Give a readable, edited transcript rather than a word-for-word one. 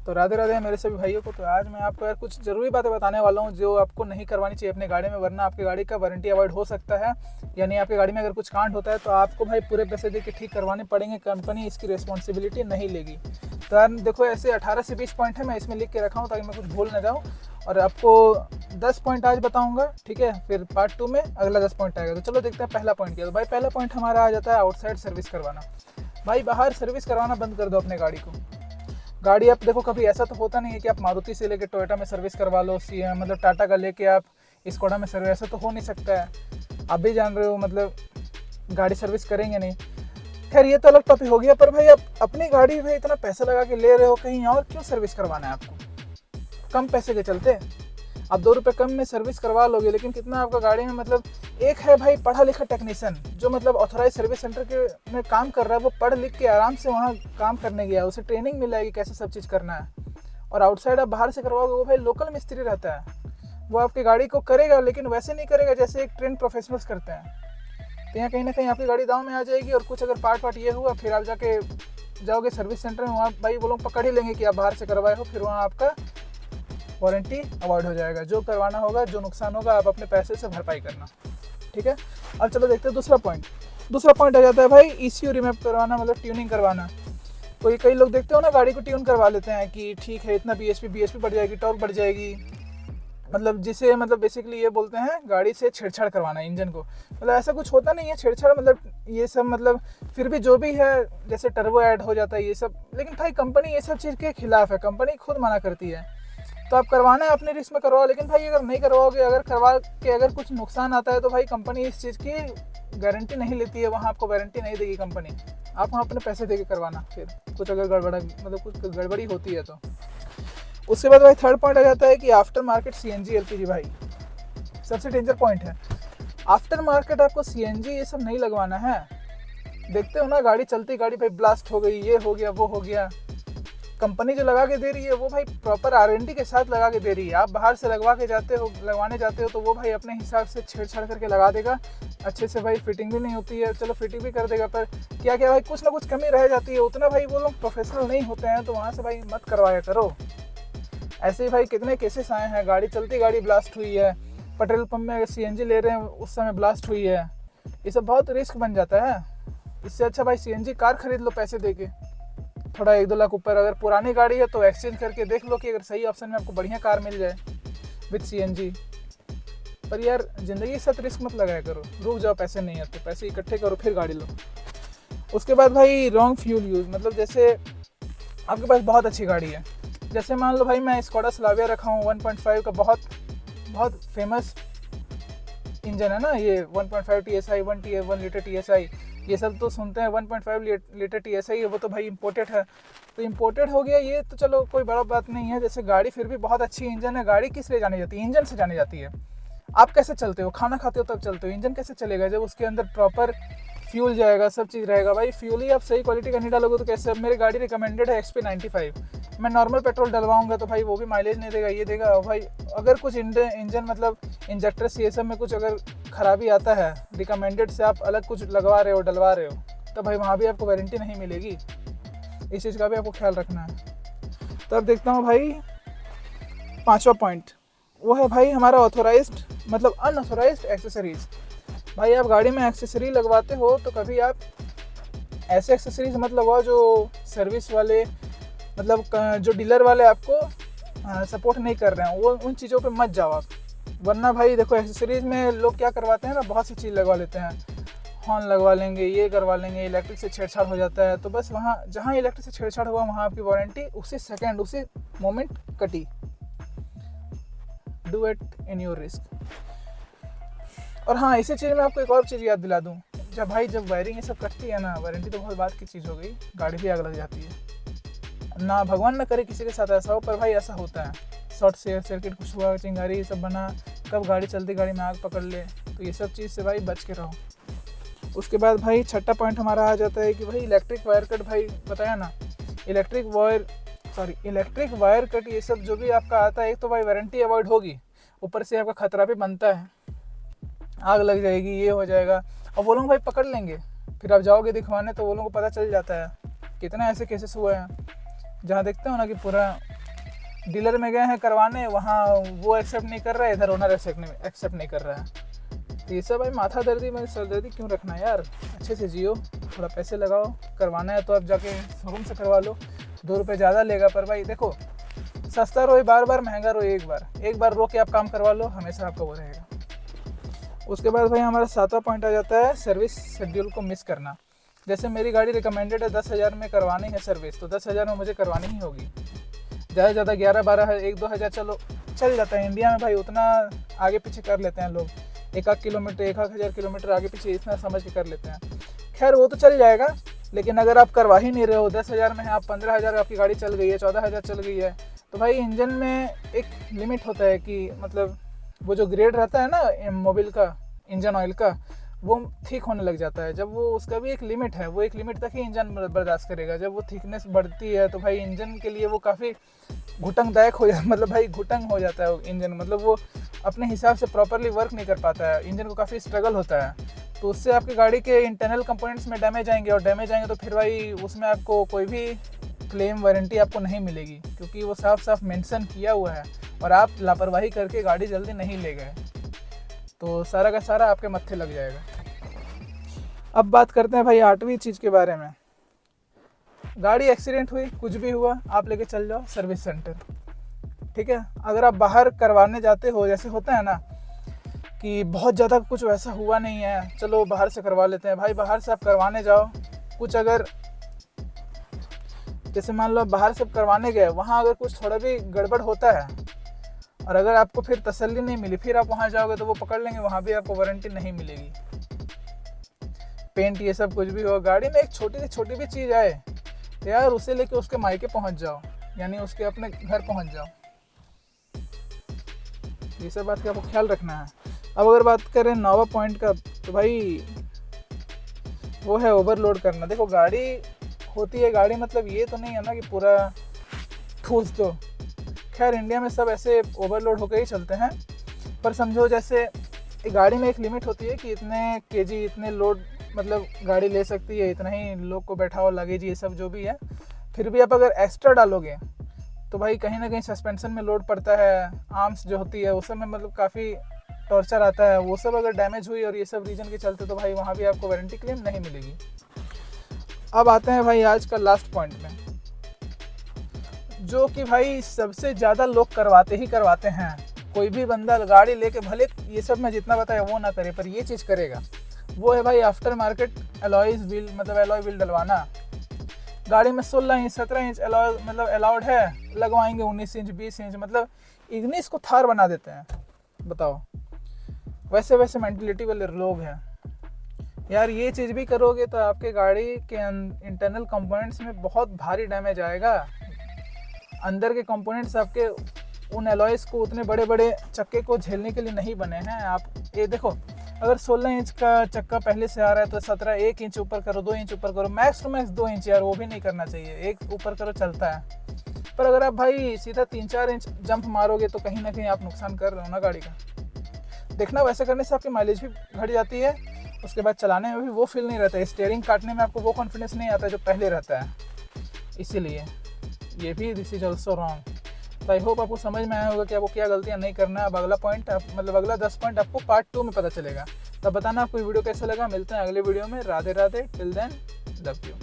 तो राधे राधे मेरे सभी भाइयों को। तो आज मैं आपको यार कुछ ज़रूरी बातें बताने वाला हूँ जो आपको नहीं करवानी चाहिए अपने गाड़ी में, वरना आपकी गाड़ी का वारंटी अवॉइड हो सकता है। यानी आपकी गाड़ी में अगर कुछ कांड होता है तो आपको भाई पूरे पैसे दे के ठीक करवाने पड़ेंगे, कंपनी इसकी रिस्पॉन्सिबिलिटी नहीं लेगी। तो यार देखो, ऐसे 18 से 20 पॉइंट है, मैं इसमें लिख के रखा हूँ ताकि मैं कुछ भूल ना जाऊँ। और आपको 10 पॉइंट आज बताऊँगा, ठीक है। फिर पार्ट 2 में अगला 10 पॉइंट आएगा। तो चलो देखते हैं पहला पॉइंट क्या। तो भाई पहला पॉइंट हमारा आ जाता है आउटसाइड सर्विस करवाना। भाई बाहर सर्विस करवाना बंद कर दो अपने गाड़ी को। गाड़ी आप देखो, कभी ऐसा तो होता नहीं है कि आप मारुति से लेके टोयोटा में सर्विस करवा लो, मतलब टाटा का लेके आप स्कोडा में सर्विस, ऐसा तो हो नहीं सकता है। आप भी जान रहे हो, मतलब गाड़ी सर्विस करेंगे नहीं। खैर ये तो अलग टॉपिक हो गया, पर भाई आप अपनी गाड़ी में इतना पैसा लगा के ले रहे हो, कहीं और क्यों सर्विस करवाना है आपको? कम पैसे के चलते आप 2 रुपये कम में सर्विस करवा लोगे, लेकिन कितना आपका गाड़ी में, मतलब एक है भाई पढ़ा लिखा टेक्नीशियन जो मतलब ऑथराइज सर्विस सेंटर के में काम कर रहा है, वो पढ़ लिख के आराम से वहाँ काम करने गया, उसे ट्रेनिंग मिल जाएगी कैसे सब चीज़ करना है। और आउटसाइड आप बाहर से करवाओगे, वो भाई लोकल मिस्त्री रहता है, वो आपकी गाड़ी को करेगा, लेकिन वैसे नहीं करेगा जैसे एक ट्रेन प्रोफेशनल्स करते हैं। तो यहाँ कहीं ना कहीं आपकी गाड़ी दाव में आ जाएगी। और कुछ अगर पार्ट ये हुआ, फिर आप जाके जाओगे सर्विस सेंटर में, वहाँ भाई वो लोग पकड़ ही लेंगे कि आप बाहर से करवाए हो, फिर वहाँ आपका वारंटी अवॉइड हो जाएगा। जो करवाना होगा, जो नुकसान होगा, आप अपने पैसे से भरपाई करना, ठीक है। अब चलो देखते हैं दूसरा पॉइंट। दूसरा पॉइंट आ जाता है भाई ECU रिमैप करवाना, मतलब ट्यूनिंग करवाना। तो कई लोग देखते हो ना, गाड़ी को ट्यून करवा लेते हैं कि ठीक है इतना BSP बढ़ जाएगी, टॉर्क बढ़ जाएगी, मतलब जिसे मतलब बेसिकली ये बोलते हैं गाड़ी से छेड़छाड़ करवाना इंजन को। मतलब ऐसा कुछ होता नहीं है छेड़छाड़, मतलब ये सब मतलब फिर भी जो भी है, जैसे टर्बो ऐड हो जाता है ये सब, लेकिन भाई कंपनी ये सब चीज़ के खिलाफ है, कंपनी खुद मना करती है। तो आप करवाना है अपने रिस्क में करवाओ, लेकिन भाई अगर नहीं करवाओगे, अगर करवा के अगर कुछ नुकसान आता है तो भाई कंपनी इस चीज़ की गारंटी नहीं लेती है, वहाँ आपको वारंटी नहीं देगी कंपनी। आप वहाँ अपने पैसे दे के करवाना, फिर कुछ अगर कुछ गड़बड़ी होती है तो। उसके बाद भाई थर्ड पॉइंट आ जाता है कि आफ्टर मार्केट CNG LPG। भाई सबसे डेंजर पॉइंट है, आफ्टर मार्केट आपको CNG ये सब नहीं लगवाना है। देखते हो ना, गाड़ी चलती गाड़ी भाई ब्लास्ट हो गई, ये हो गया, वो हो गया। कंपनी जो लगा के दे रही है वो भाई प्रॉपर R&D के साथ लगा के दे रही है। आप बाहर से लगवाने जाते हो तो वो भाई अपने हिसाब से छेड़छाड़ करके लगा देगा, अच्छे से भाई फिटिंग भी नहीं होती है, चलो फिटिंग भी कर देगा, पर क्या क्या भाई कुछ ना कुछ कमी रह जाती है, उतना भाई वो लोग प्रोफेशनल नहीं होते हैं, तो वहाँ से भाई मत करवाया करो। ऐसे ही भाई कितने केसेस आए हैं, गाड़ी चलती गाड़ी ब्लास्ट हुई है, पेट्रोल पंप में अगर CNG ले रहे हैं उस समय ब्लास्ट हुई है। ये सब बहुत रिस्क बन जाता है। इससे अच्छा भाई CNG कार खरीद लो पैसे दे के, थोड़ा 1-2 लाख ऊपर। अगर पुरानी गाड़ी है तो एक्सचेंज करके देख लो कि अगर सही ऑप्शन में आपको बढ़िया कार मिल जाए विद CNG। पर यार ज़िंदगी के साथ रिस्क मत लगाया करो, रुक जाओ, पैसे नहीं आते, पैसे इकट्ठे करो फिर गाड़ी लो। उसके बाद भाई रॉन्ग फ्यूल यूज़, मतलब जैसे आपके पास बहुत अच्छी गाड़ी है, जैसे मान लो भाई मैं स्कोडा स्लाविया रखा हूँ 1.5 का, बहुत फेमस इंजन है ना ये, 1.5 TSI, 1 लीटर TSI, ये सब तो सुनते हैं। 1.5 लीटर TSI है, वो तो भाई इम्पोर्टेड है, तो इम्पोर्टेड हो गया ये, तो चलो कोई बड़ा बात नहीं है। जैसे गाड़ी फिर भी बहुत अच्छी इंजन है, गाड़ी किस लिए जानी जाती है? इंजन से जानी जाती है। आप कैसे चलते हो? खाना खाते हो तब चलते हो, इंजन कैसे चलेगा जब उसके अंदर प्रॉपर फ्यूल जाएगा, सब चीज़ रहेगा। भाई फ्यूल ही आप सही क्वालिटी का नहीं डालोगे तो कैसे? अब मेरी गाड़ी रिकमेंडेड है XP95, मैं नॉर्मल पेट्रोल डलवाऊंगा तो भाई वो भी माइलेज नहीं देगा, ये देगा भाई। अगर कुछ इंजन मतलब इंजेक्टर ये सब में कुछ अगर खराबी आता है, रिकमेंडेड से आप अलग कुछ लगवा रहे हो, डलवा रहे हो, तो भाई वहाँ भी आपको वारंटी नहीं मिलेगी। इस चीज़ का भी आपको ख्याल रखना है। तो अब देखता हूँ भाई 5वां पॉइंट, वो है भाई हमारा ऑथोराइज्ड मतलब अनऑथोराइज्ड एक्सेसरीज़। भाई आप गाड़ी में एक्सेसरी लगवाते हो तो कभी आप ऐसे एक्सेसरीज मत लगवाओ जो सर्विस वाले, मतलब जो डीलर वाले आपको सपोर्ट नहीं कर रहे हैं, वो उन चीज़ों पे मत जाओ आप। वरना भाई देखो, एक्सेसरीज में लोग क्या करवाते हैं ना, बहुत सी चीज़ लगवा लेते हैं, हॉर्न लगवा लेंगे, ये करवा लेंगे, इलेक्ट्रिक से छेड़छाड़ हो जाता है। तो बस वहाँ जहाँ इलेक्ट्रिक से छेड़छाड़ हुआ वहाँ आपकी वारंटी उसी सेकेंड, उसी मोमेंट कटी। Do it in your risk. और हाँ, इसी चीज़ में आपको एक और चीज़ याद दिला दूँ, जब वायरिंग ये सब कटती है ना, वारंटी तो बहुत बात की चीज़ हो गई, गाड़ी भी आग लग जाती है ना। भगवान ना करे किसी के साथ ऐसा हो, पर भाई ऐसा होता है। शॉर्ट सर्किट कुछ हुआ, चिंगारी ये सब बना, कब गाड़ी चलती गाड़ी में आग पकड़ ले, तो ये सब चीज़ से भाई बच के रहो। उसके बाद भाई 6ठा पॉइंट हमारा आ जाता है कि भाई इलेक्ट्रिक वायर कट। भाई बताया ना, इलेक्ट्रिक वायर कट ये सब जो भी आपका आता है, एक तो भाई वारंटी अवॉइड होगी, ऊपर से आपका खतरा भी बनता है, आग लग जाएगी, ये हो जाएगा। और वो लोग भाई पकड़ लेंगे, फिर आप जाओगे दिखवाने तो वो लोगों को पता चल जाता है। कितना ऐसे केसेस हुए हैं जहाँ देखते हो ना कि पूरा डीलर में गए हैं करवाने, वहाँ वो एक्सेप्ट नहीं कर रहा है, इधर ओनर एक्सेप्ट नहीं कर रहा है। तो ये सब भाई माथा दर्दी में सरदर्दी क्यों रखना है यार, अच्छे से जियो, थोड़ा पैसे लगाओ, करवाना है तो आप जाके शोरूम से करवा लो, 2 रुपये ज़्यादा लेगा, पर भाई देखो सस्ता रहो बार बार, महंगा रहो एक बार रो के आप काम करवा लो, हमेशा आपका वो रहेगा। उसके बाद भाई हमारा 7वां पॉइंट आ जाता है सर्विस शेड्यूल को मिस करना। जैसे मेरी गाड़ी रिकमेंडेड है 10,000 में करवानी है सर्विस, तो 10,000 में मुझे करवानी ही होगी। ज़्यादा से ज़्यादा 11-12 1-2 हज़ार चलो चल जाता है, इंडिया में भाई उतना आगे पीछे कर लेते हैं लोग, 1-1 किलोमीटर 1-1 हज़ार किलोमीटर आगे पीछे इतना समझ के कर लेते हैं। खैर वो तो चल जाएगा, लेकिन अगर आप करवा ही नहीं रहे हो, 10,000 में है, आप 15,000 आपकी गाड़ी चल गई है, 14,000 चल गई है, तो भाई इंजन में एक लिमिट होता है कि मतलब वो जो ग्रेड रहता है ना मोबिल का, इंजन ऑयल का, वो ठीक होने लग जाता है। जब वो उसका भी एक लिमिट है, वो एक लिमिट तक ही इंजन बर्दाश्त करेगा। जब वो थिकनेस बढ़ती है तो भाई इंजन के लिए वो काफ़ी घुटनदायक हो जाता, मतलब भाई घुटन हो जाता है इंजन, मतलब वो अपने हिसाब से प्रॉपरली वर्क नहीं कर पाता है, इंजन को काफ़ी स्ट्रगल होता है। तो उससे आपकी गाड़ी के इंटरनल कंपोनेंट्स में डैमेज आएंगे, और डैमेज आएंगे तो फिर भाई उसमें आपको कोई भी क्लेम वारंटी आपको नहीं मिलेगी, क्योंकि वो साफ साफ मेंशन किया हुआ है और आप लापरवाही करके गाड़ी जल्दी नहीं ले गए, तो सारा का सारा आपके मत्थे लग जाएगा। अब बात करते हैं भाई 8वीं चीज़ के बारे में। गाड़ी एक्सीडेंट हुई, कुछ भी हुआ, आप लेके चल जाओ सर्विस सेंटर, ठीक है। अगर आप बाहर करवाने जाते हो, जैसे होता है ना कि बहुत ज़्यादा कुछ वैसा हुआ नहीं है, चलो बाहर से करवा लेते हैं, भाई बाहर से आप करवाने जाओ, कुछ अगर जैसे मान लो बाहर से करवाने गए, वहाँ अगर कुछ थोड़ा भी गड़बड़ होता है और अगर आपको फिर तसल्ली नहीं मिली, फिर आप वहाँ जाओगे तो वो पकड़ लेंगे, वहाँ भी आपको वारंटी नहीं मिलेगी। पेंट ये सब कुछ भी हो, गाड़ी में एक छोटी से छोटी भी चीज़ आए तो यार उसे लेके उसके मायके पहुँच जाओ, यानी उसके अपने घर पहुँच जाओ। ये सब बात का आपको ख्याल रखना है। अब अगर बात करें 9वां पॉइंट का, तो भाई वो है ओवरलोड करना। देखो गाड़ी होती है, गाड़ी मतलब ये तो नहीं है ना कि पूरा ठूस दो, खैर इंडिया में सब ऐसे ओवरलोड होकर ही चलते हैं, पर समझो जैसे गाड़ी में एक लिमिट होती है कि इतने केजी इतने लोड मतलब गाड़ी ले सकती है, इतना ही लोग को बैठाओ, लगेज ये सब जो भी है। फिर भी आप अगर एक्स्ट्रा डालोगे तो भाई कहीं ना कहीं सस्पेंशन में लोड पड़ता है, आर्म्स जो होती है उस सब में मतलब काफ़ी टॉर्चर आता है, वो सब अगर डैमेज हुई और ये सब रीजन के चलते तो भाई वहाँ भी आपको वारंटी क्लेम नहीं मिलेगी। अब आते हैं भाई आज का लास्ट पॉइंट में, जो कि भाई सबसे ज़्यादा लोग करवाते ही करवाते हैं। कोई भी बंदा गाड़ी लेके भले ये सब मैं जितना बताया वो ना करे, पर ये चीज़ करेगा, वो है भाई आफ्टर मार्केट एलॉयज व्हील, मतलब एलॉय व्हील डलवाना। गाड़ी में 16 इंच 17 इंच एलॉय मतलब अलाउड है, लगवाएंगे 19 इंच 20 इंच, मतलब इग्निस को थार बना देते हैं। बताओ, वैसे वैसे मेंटलिटी वाले लोग हैं यार। ये चीज़ भी करोगे तो आपके गाड़ी के इंटरनल कंपोनेंट्स में बहुत भारी डैमेज आएगा। अंदर के कंपोनेंट्स आपके उन एलॉयज को, उतने बड़े बड़े चक्के को झेलने के लिए नहीं बने हैं। आप ये देखो, अगर 16 इंच का चक्का पहले से आ रहा है तो 17 1 इंच ऊपर करो, 2 इंच ऊपर करो, मैक्स टू मैक्स 2 इंच यार, वो भी नहीं करना चाहिए, 1 ऊपर करो चलता है। पर अगर आप भाई सीधा 3-4 इंच जंप मारोगे तो कहीं ना कहीं आप नुकसान कर रहे हो ना गाड़ी का। देखना, वैसे करने से आपकी माइलेज भी घट जाती है, उसके बाद चलाने में भी वो फील नहीं रहता है, स्टीयरिंग काटने में आपको वो कॉन्फिडेंस नहीं आता जो पहले रहता है। इसीलिए ये भी दिस इज ऑल्सो रॉन्ग। तो आई होप आपको समझ में आया होगा कि आपको क्या गलतियाँ नहीं करना है। अब अगला पॉइंट मतलब अगला 10 पॉइंट आपको पार्ट 2 में पता चलेगा। तब बताना आपको वीडियो कैसा लगा। मिलते हैं अगले वीडियो में। Radhe Radhe, till then love you.